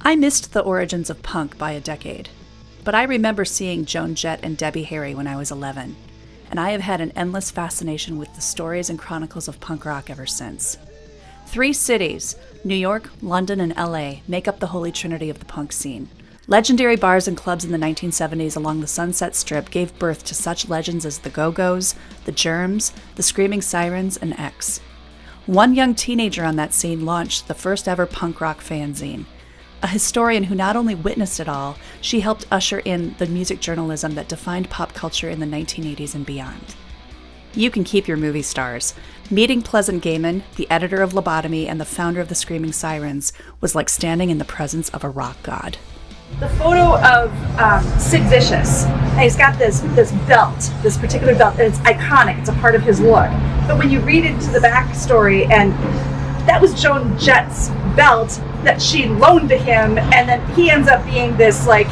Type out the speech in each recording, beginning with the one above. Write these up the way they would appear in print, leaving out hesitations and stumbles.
I missed the origins of punk by a decade, but I remember seeing Joan Jett and Debbie Harry when I was 11, and I have had an endless fascination with the stories and chronicles of punk rock ever since. 3 cities, New York, London, and LA, make up the holy trinity of the punk scene. Legendary bars and clubs in the 1970s along the Sunset Strip gave birth to such legends as the Go-Go's, the Germs, the Screaming Sirens, and X. One young teenager on that scene launched the first ever punk rock fanzine. A historian who not only witnessed it all, she helped usher in the music journalism that defined pop culture in the 1980s and beyond. You can keep your movie stars. Meeting Pleasant Gehman, the editor of Lobotomy and the founder of the Screaming Sirens, was like standing in the presence of a rock god. The photo of Sid Vicious, and he's got this belt, this particular belt, and it's iconic, it's a part of his look. But when you read into the backstory, and that was Joan Jett's belt that she loaned to him, and then he ends up being this like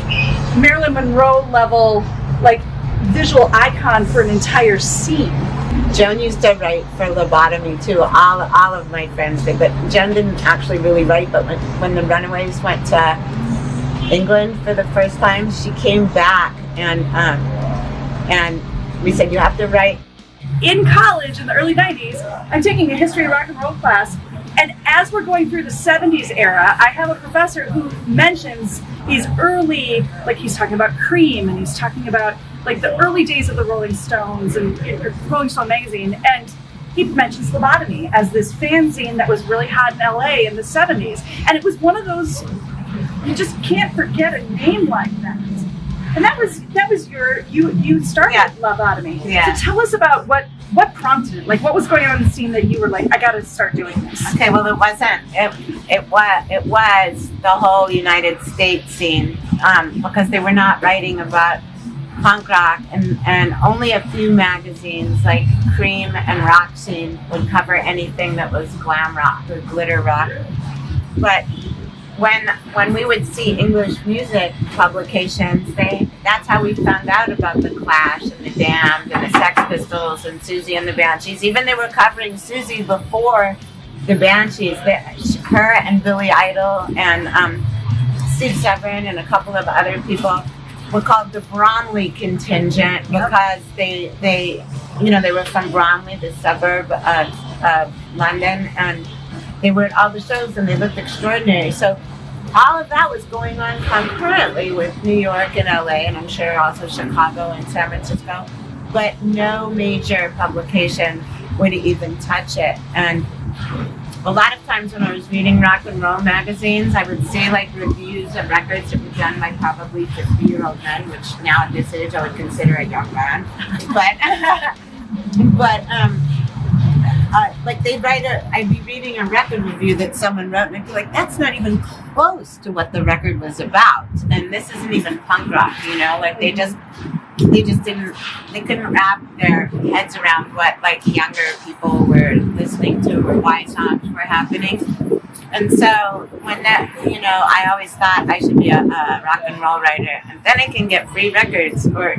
Marilyn Monroe level like visual icon for an entire scene. Joan used to write for Lobotomy too. All of my friends did, but Joan didn't actually really write. But when the Runaways went to England for the first time, she came back and we said, you have to write. In college in the early 90s, I'm taking a history of rock and roll class, and as we're going through the 70s era, I have a professor who mentions these early, like he's talking about Cream, and he's talking about like the early days of the Rolling Stones and Rolling Stone magazine, and he mentions Lobotomy as this fanzine that was really hot in LA in the 70s, and it was one of those, you just can't forget a name like that. And that was you started Lobotomy. Yeah. So tell us about what prompted it. Like what was going on in the scene that you were like, I got to start doing this. Okay, well it wasn't. It was the whole United States scene because they were not writing about punk rock, and only a few magazines like Cream and Rock Scene would cover anything that was glam rock or glitter rock. But when we would see English music publications, that's how we found out about the Clash and the Damned and the Sex Pistols and Susie and the Banshees. Even they were covering Susie before the Banshees. Her and Billy Idol and Steve Severin and a couple of other people were called the Bromley contingent because they were from Bromley, the suburb of London, and they were at all the shows and they looked extraordinary. So all of that was going on concurrently with New York and LA, and I'm sure also Chicago and San Francisco, but no major publication would even touch it. And a lot of times when I was reading rock and roll magazines, I would see like reviews of records that were done by probably 50-year-old men, which now at this age I would consider a young man. but like I'd be reading a record review that someone wrote, and I'd be like, that's not even close to what the record was about, and this isn't even punk rock, like they couldn't wrap their heads around what like younger people were listening to or why songs were happening. And so when that, I always thought I should be a rock and roll writer, and then I can get free records, or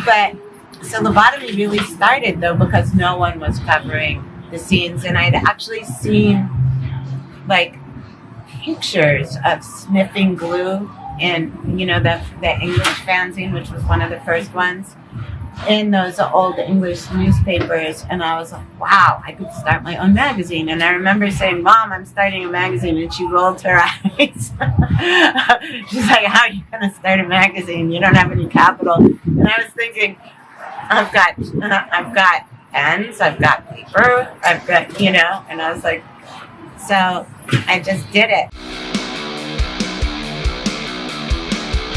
but so Lobotomy really started though because no one was covering the scenes, and I'd actually seen like pictures of sniffing glue in the English fanzine, which was one of the first ones, in those old English newspapers, and I was like, wow, I could start my own magazine. And I remember saying, Mom, I'm starting a magazine, and she rolled her eyes. She's like, how are you going to start a magazine? You don't have any capital. And I was thinking, I've got pens, I've got paper, I've got, and I was like, so I just did it.